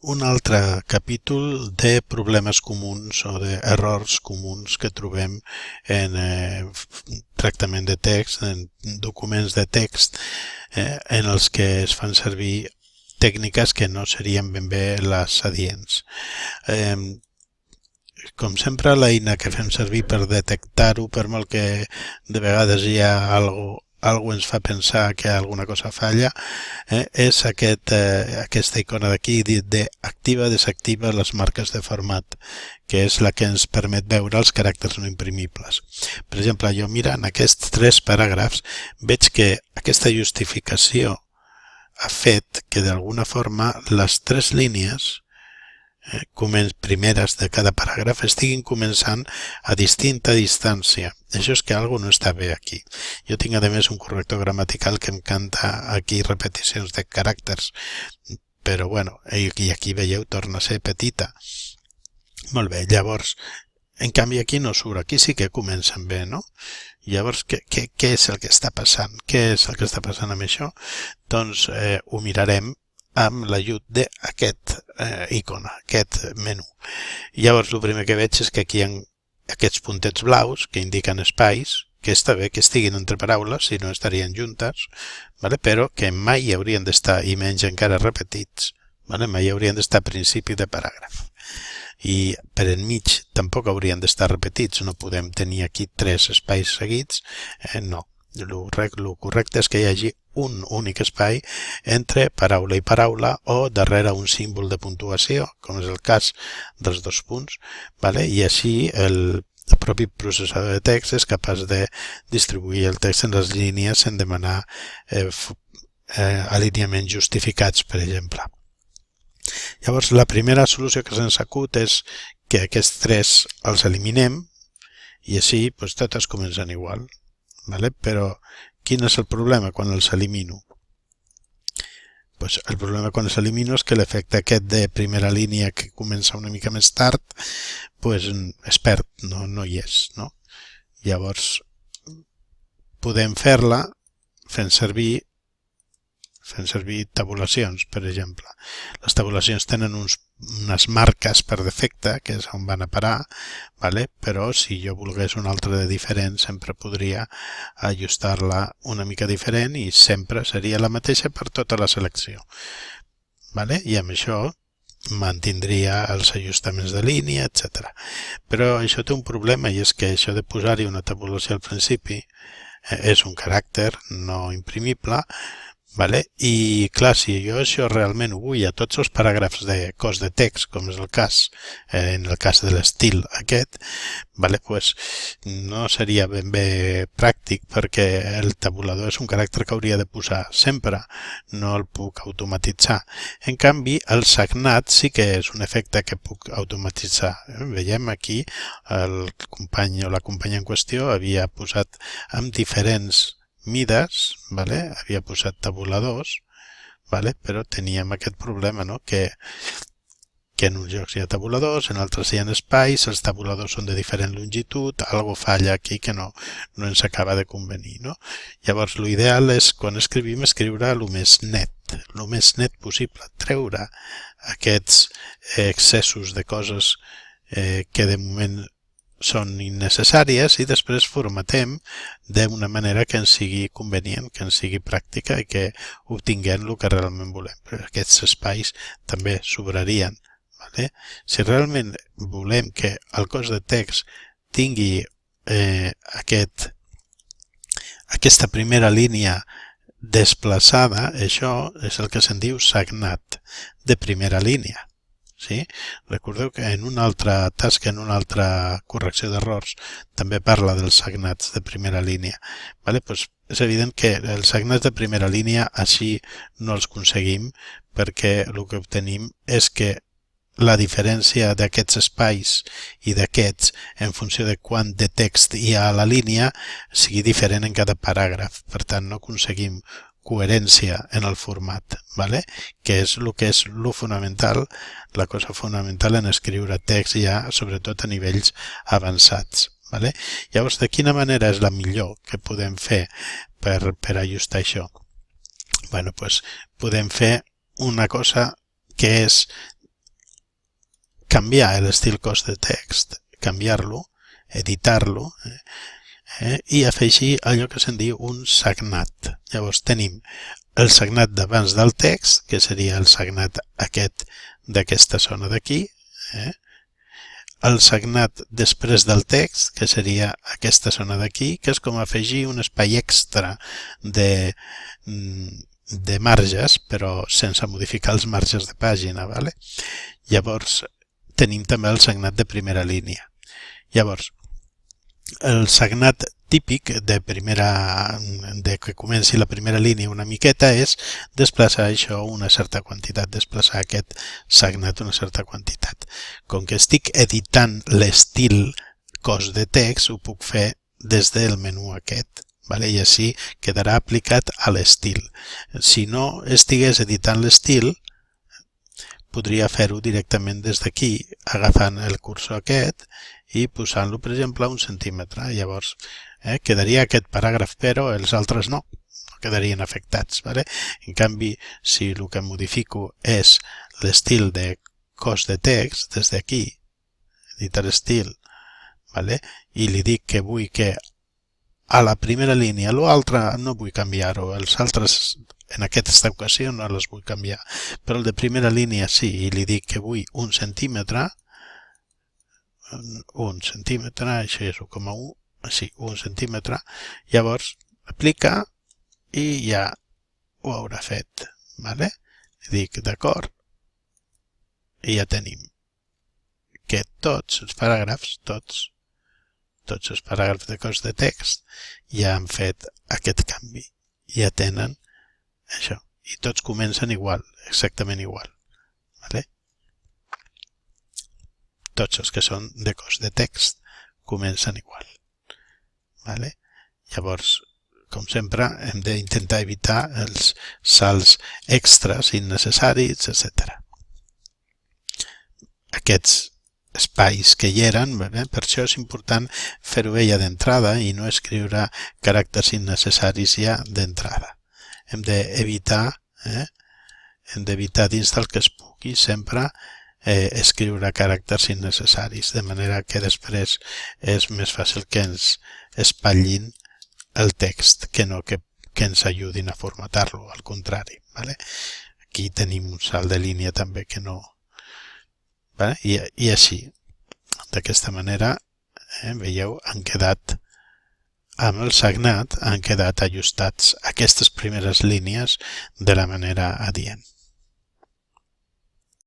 un altre capítol de problemes comuns o d'errors comuns que trobem en tractament de text, en documents de text, en els que es fan servir tècniques que no serien ben bé les adients. Com sempre, l'eina que fem servir per detectar-ho, per molt que de vegades hi ha algo ens fa pensar que alguna cosa falla, és aquesta icona d'aquí de activa, desactiva les marques de format, que és la que ens permet veure els caràcters no imprimibles. Per exemple, jo mirant aquests 3 paràgrafs veig que aquesta justificació ha fet que d'alguna forma les 3 línies primeres de cada paràgraf estiguin començant a distinta distància. Això és que alguna no està bé aquí. Jo tinc a més un corrector gramatical que em canta aquí repeticions de caràcters, però bueno, i aquí veieu torna a ser petita. Molt bé, llavors, en canvi aquí no surt, aquí sí que comencen bé, no? Llavors, què és el que està passant? Què és el que està passant amb això? Doncs ho mirarem amb l'ajut d'aquest icona, aquest menú. Llavors, el primer que veig és que aquí hi ha aquests puntets blaus que indiquen espais, que està bé que estiguin entre paraules, si no estarien juntes, però que mai haurien d'estar, i menys encara repetits, mai haurien d'estar a principi de paràgraf. I per enmig tampoc haurien d'estar repetits, no podem tenir aquí 3 espais seguits, no. El correcte és que hi hagi un únic espai entre paraula i paraula o darrere un símbol de puntuació, com és el cas dels 2 punts, i així el propi processador de text és capaç de distribuir el text en les línies en demanar alineaments justificats, per exemple. Llavors, la primera solució que se'ns acut és que aquests 3 els eliminem i així totes comencen igual. Però quin és el problema quan els elimino? El problema quan els elimino és que l'efecte aquest de primera línia que comença una mica més tard es perd, no hi és. Llavors podem fer-la fent servir tabulacions, per exemple. Les tabulacions tenen unes marques per defecte, que és on van a parar, però si jo volgués una altra de diferent, sempre podria ajustar-la una mica diferent i sempre seria la mateixa per tota la selecció. I amb això mantindria els ajustaments de línia, etc. Però això té un problema i és que això de posar-hi una tabulació al principi és un caràcter no imprimible. I clar, si jo això realment ho vull a tots els paràgrafs de cos de text, com és el cas, en el cas de l'estil aquest, no seria ben bé pràctic perquè el tabulador és un caràcter que hauria de posar sempre, no el puc automatitzar. En canvi, el sagnat sí que és un efecte que puc automatitzar. Veiem aquí el company o la companya en qüestió havia posat amb diferents mides, havia posat tabuladors, però teníem aquest problema, que en uns llocs hi ha tabuladors, en altres hi ha espais, els tabuladors són de diferent longitud, algo falla aquí que no ens acaba de convenir. Llavors, l'ideal és, quan escrivim, escriure el més net possible, treure aquests excessos de coses que de moment són innecessàries i després formatem d'una manera que ens sigui convenient, que ens sigui pràctica i que obtinguem el que realment volem. Però aquests espais també sobrarien. Si realment volem que el cos de text tingui aquesta primera línia desplaçada, això és el que se'n diu sagnat de primera línia. Recordeu que en una altra tasca, en una altra correcció d'errors, també parla dels sagnats de primera línia. És evident que els sagnats de primera línia així no els aconseguim perquè el que obtenim és que la diferència d'aquests espais i d'aquests en funció de quant de text hi ha a la línia sigui diferent en cada paràgraf. Per tant, no aconseguim coherència en el format, que és el fonamental, la cosa fonamental en escriure text ja, sobretot a nivells avançats. Llavors, de quina manera és la millor que podem fer per ajustar això? Podem fer una cosa que és canviar l'estil cos de text, canviar-lo, editar-lo, i afegir allò que se'n diu un sagnat. Llavors tenim el sagnat d'abans del text, que seria el sagnat aquest d'aquesta zona d'aquí, el sagnat després del text, que seria aquesta zona d'aquí, que és com afegir un espai extra de marges, però sense modificar els marges de pàgina. Vale? Llavors, tenim també el sagnat de primera línia. Llavors, el sagnat típic de que comenci la primera línia una miqueta és desplaçar això una certa quantitat, desplaçar aquest sagnat una certa quantitat. Com que estic editant l'estil cos de text, ho puc fer des del menú aquest. Vale? I així quedarà aplicat a l'estil. Si no estigués editant l'estil, podria fer-ho directament des d'aquí, agafant el cursor aquest i posant-lo, per exemple, a 1 centímetre. Llavors, quedaria aquest paràgraf, però els altres no quedarien afectats. Vale? En canvi, si el que modifico és l'estil de cos de text, des d'aquí, editar estil, vale? I li dic que vull que a la primera línia, l'altre no vull canviar-ho, els altres en aquesta ocasió no les vull canviar, però el de primera línia sí, i li dic que vull 1 centímetre, això és 1,1, sí, 1 centímetre, llavors aplica i ja ho haurà fet. Vale? Dic d'acord, i ja tenim que tots els paràgrafs, tots els paràgrafs de cos de text ja han fet aquest canvi, ja tenen això, i tots comencen igual, exactament igual. Vale? Tots els que són de cos de text comencen igual. Vale? Llavors, com sempre, hem d'intentar evitar els salts extras innecessaris, etc. Aquests espais que hi eren, per això és important fer-ho ja d'entrada i no escriure caràcters innecessaris ja d'entrada. Hem d'evitar dins del que es pugui sempre escriure caràcters innecessaris, de manera que després és més fàcil que ens espatllin el text que no que ens ajudin a formatar-lo, al contrari. Vale? Aquí tenim un salt de línia també que no... Vale? I així, d'aquesta manera, veieu, han quedat amb el sagnat, han quedat ajustats aquestes primeres línies de la manera adient.